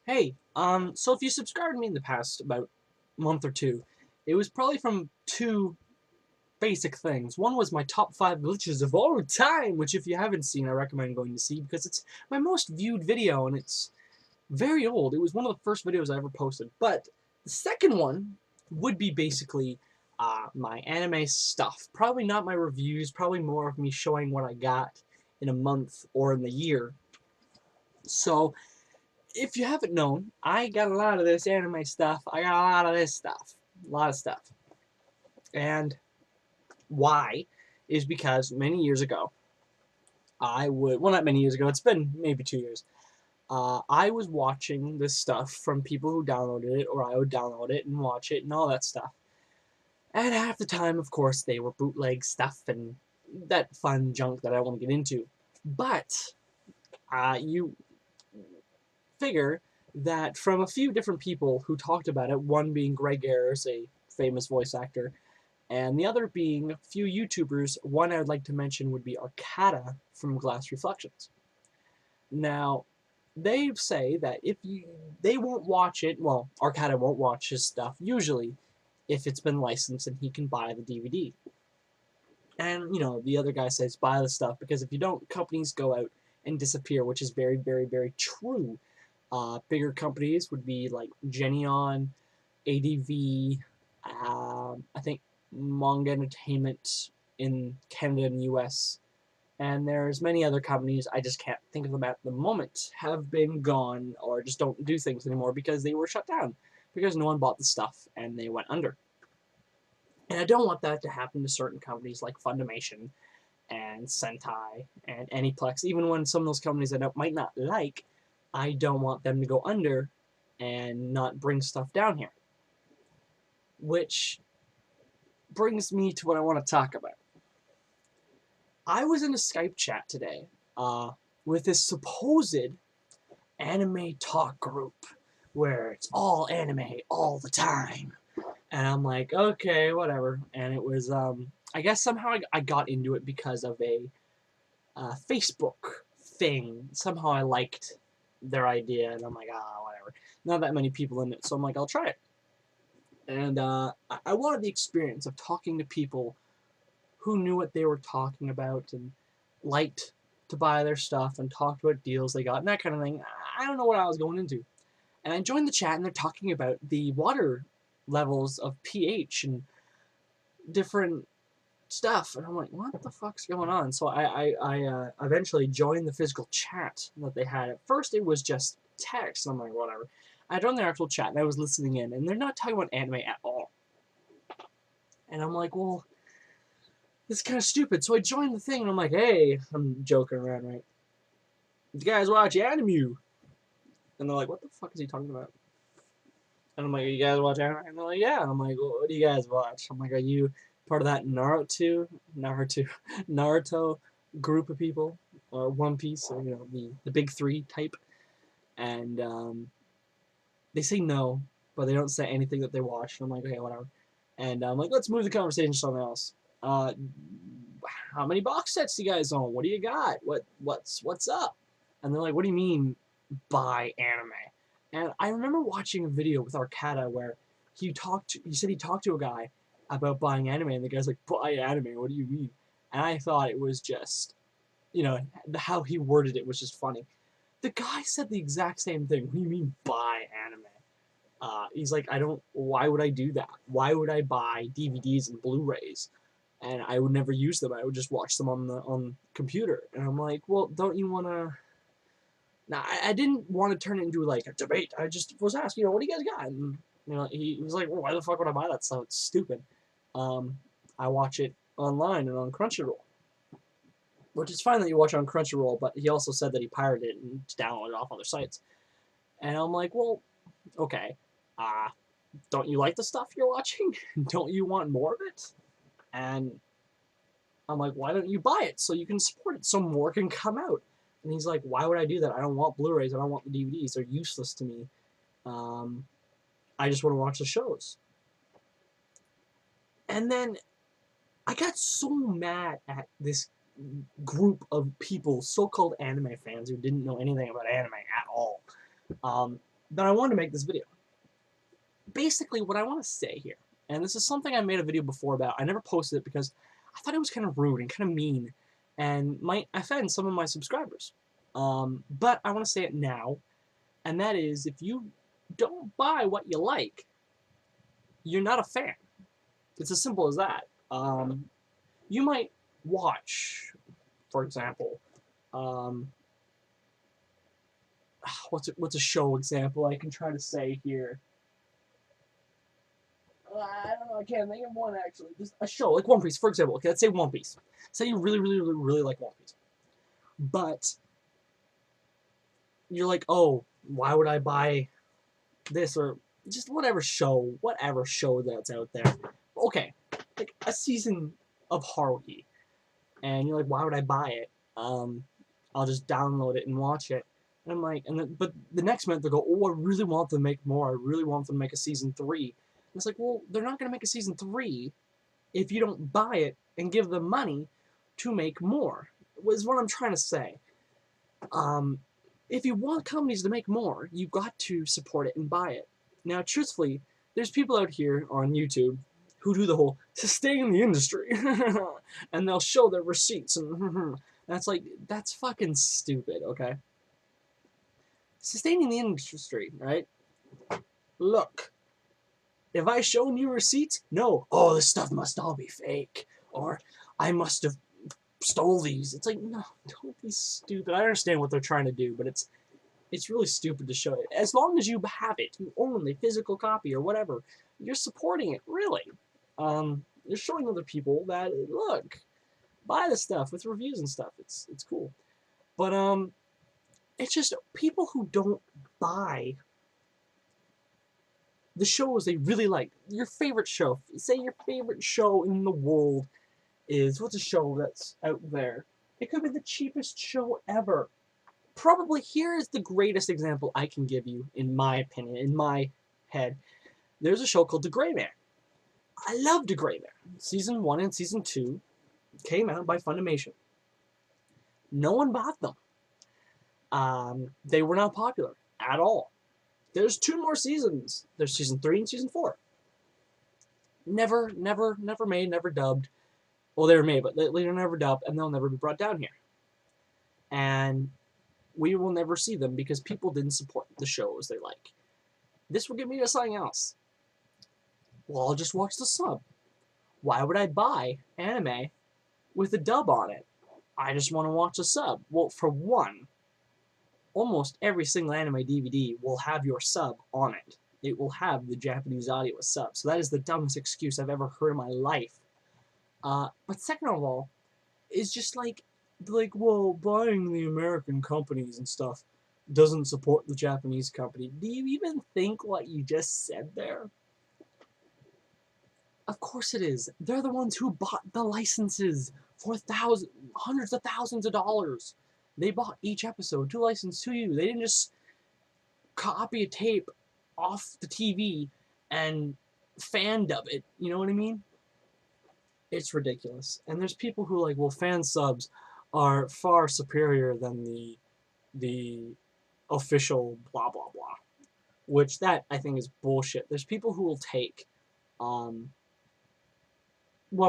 Hey, so if you subscribed to me in the past about month or two, it was probably from two basic things. One was my top 5 glitches of all time, which if you haven't seen, I recommend going to see because it's my most viewed video and it's very old. It was one of the first videos I ever posted. But the second one would be basically my anime stuff. Probably not my reviews, probably more of me showing what I got in a month or in the year. So, if you haven't known, I got a lot of this anime stuff. I got a lot of this stuff. A lot of stuff. And why is because many years ago, well, not many years ago, it's been maybe 2 years, I was watching this stuff from people who downloaded it, or I would download it and watch it and all that stuff. And half the time, of course, they were bootleg stuff and that fun junk that I don't want to get into. But you figure that from a few different people who talked about it, one being Greg Ayers, a famous voice actor, and the other being a few YouTubers. One I would like to mention would be Arcada from Glass Reflections. Now, they say that they won't watch it, well, Arcada won't watch his stuff, usually, if it's been licensed and he can buy the DVD. And, the other guy says buy the stuff, because if you don't, companies go out and disappear, which is very, very, very true. Bigger companies would be like Geneon, ADV, I think Manga Entertainment in Canada and US, and there's many other companies, I just can't think of them at the moment, have been gone or just don't do things anymore because they were shut down, because no one bought the stuff and they went under. And I don't want that to happen to certain companies like Funimation and Sentai and Aniplex, even when some of those companies I might not like, I don't want them to go under and not bring stuff down here. Which brings me to what I want to talk about. I was in a Skype chat today with this supposed anime talk group where it's all anime all the time. And I'm like, okay, whatever. And it was, I guess somehow I got into it because of a Facebook thing. Somehow I liked their idea, and I'm like, whatever. Not that many people in it, so I'm like, I'll try it. And I wanted the experience of talking to people who knew what they were talking about and liked to buy their stuff and talked about deals they got and that kind of thing. I don't know what I was going into. And I joined the chat, and they're talking about the water levels of pH and different stuff, and I'm like, what the fuck's going on? So I eventually joined the physical chat that they had. At first, it was just text, and I'm like, whatever. I joined their actual chat, and I was listening in, and they're not talking about anime at all. And I'm like, well, this is kind of stupid. So I joined the thing, and I'm like, hey, I'm joking around, right? You guys watch anime? And they're like, what the fuck is he talking about? And I'm like, you guys watch anime? And they're like, yeah. And I'm like, well, what do you guys watch? I'm like, are you part of that Naruto group of people, or One Piece, or the big three type? And they say no, but they don't say anything that they watch. And I'm like, okay, whatever. And I'm like, let's move the conversation to something else. How many box sets do you guys own? What do you got? What's up? And they're like, what do you mean buy anime? And I remember watching a video with Arcada where he said he talked to a guy about buying anime, and the guy's like, buy anime, what do you mean? And I thought it was just, how he worded it was just funny. The guy said the exact same thing. What do you mean buy anime? He's like, why would I do that? Why would I buy DVDs and Blu-rays? And I would never use them. I would just watch them on the computer. And I'm like, well, don't you want to... Now, I didn't want to turn it into like a debate. I just was asking, what do you guys got? And he was like, well, why the fuck would I buy that stuff? It's stupid. I watch it online and on Crunchyroll, which is fine that you watch it on Crunchyroll, but he also said that he pirated it and downloaded it off other sites. And I'm like, well, okay, don't you like the stuff you're watching? Don't you want more of it? And I'm like, why don't you buy it so you can support it so more can come out? And he's like, why would I do that? I don't want Blu-rays. I don't want the DVDs. They're useless to me. I just want to watch the shows. And then I got so mad at this group of people, so-called anime fans, who didn't know anything about anime at all. that I wanted to make this video. Basically, what I want to say here, and this is something I made a video before about. I never posted it because I thought it was kind of rude and kind of mean, and might offend some of my subscribers. But I want to say it now, and that is, if you don't buy what you like, you're not a fan. It's as simple as that. You might watch, for example, what's a show example I can try to say here? I don't know, I can't think of one actually. Just a show, like One Piece, for example. Okay, let's say One Piece. Say you really like One Piece. But you're like, oh, why would I buy this, or just whatever show that's out there. Okay, like a season of Haruhi, and you're like, why would I buy it? I'll just download it and watch it. And I'm like, but the next minute they go, oh, I really want them to make more. I really want them to make a season 3. And it's like, well, they're not gonna make a season 3 if you don't buy it and give them money to make more. Is what I'm trying to say. If you want companies to make more, you've got to support it and buy it. Now, truthfully, there's people out here on YouTube who do the whole sustain the industry, and they'll show their receipts, and that's like, that's fucking stupid, okay? Sustaining the industry, right? Look, if I show you receipts, no, oh, this stuff must all be fake, or I must have stole these. It's like, no, don't be stupid. I understand what they're trying to do, but it's really stupid to show it. As long as you have it, you own the physical copy or whatever, you're supporting it, really. You're showing other people that, look, buy the stuff with reviews and stuff. It's cool. But it's just people who don't buy the shows they really like. Your favorite show. Say your favorite show in the world is, what's a show that's out there? It could be the cheapest show ever. Probably here is the greatest example I can give you, in my opinion, in my head. There's a show called The Gray Man. I love The Gray Man. Season 1 and Season 2 came out by Funimation. No one bought them. They were not popular at all. There's 2 more seasons. There's Season 3 and Season 4. Never made, never dubbed. Well, they were made, but they were never dubbed, and they'll never be brought down here. And we will never see them because people didn't support the shows they like. This will get me to something else. Well, I'll just watch the sub. Why would I buy anime with a dub on it? I just want to watch the sub. Well, for one, almost every single anime DVD will have your sub on it. It will have the Japanese audio as sub. So that is the dumbest excuse I've ever heard in my life. But second of all, it's just like, well, buying the American companies and stuff doesn't support the Japanese company. Do you even think what you just said there? Of course it is. They're the ones who bought the licenses for hundreds of thousands of dollars. They bought each episode to license to you. They didn't just copy a tape off the TV and fan dub it. You know what I mean? It's ridiculous. And there's people who are like, well, fan subs are far superior than the official blah blah blah, which that I think is bullshit. There's people who will take One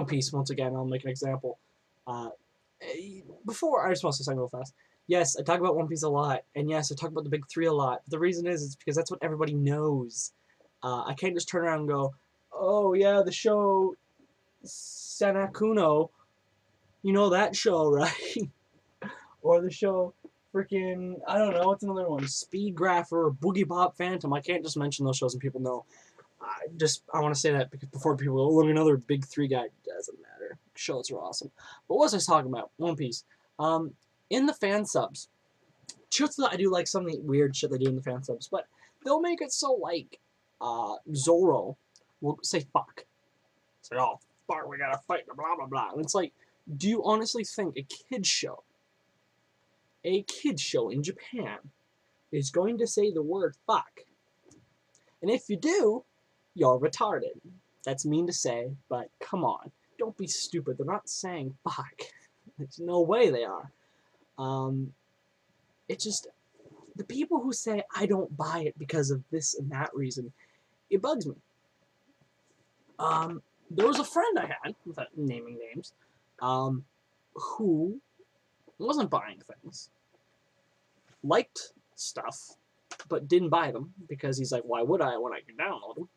Piece, once again. I'll make an example. Before, I just want to say something real fast. Yes, I talk about One Piece a lot, and yes, I talk about the big 3 a lot. The reason is it's because that's what everybody knows. I can't just turn around and go, oh yeah, the show Sanakuno, you know that show, right? Or the show freaking, I don't know, what's another one? Speed Grapher or Boogie Pop Phantom. I can't just mention those shows and people know. I want to say that because before people go, oh, another big 3 guy. Doesn't matter. Shows are awesome. But what was I talking about? One Piece. In the fan subs, truthfully, I do like some of the weird shit they do in the fan subs, but they'll make it so, like, Zoro will say fuck. Say, oh, fuck, we gotta fight, blah, blah, blah. And it's like, do you honestly think a kid's show in Japan is going to say the word fuck? And if you do, you're retarded. That's mean to say, but come on. Don't be stupid. They're not saying fuck. There's no way they are. It's just, the people who say I don't buy it because of this and that reason, it bugs me. There was a friend I had, without naming names, who wasn't buying things, liked stuff, but didn't buy them because he's like, why would I when I can download them?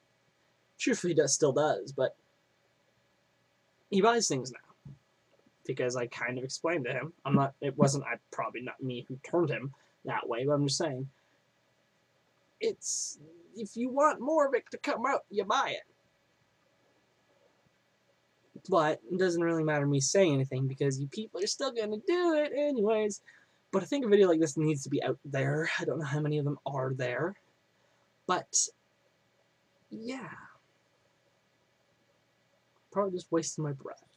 Truthfully, he still does, but he buys things now because I kind of explained to him. Probably not me who turned him that way, but I'm just saying, it's, if you want more of it to come out, you buy it. But it doesn't really matter me saying anything because you people are still gonna do it anyways. But I think a video like this needs to be out there. I don't know how many of them are there. But, yeah. Probably just wasting my breath.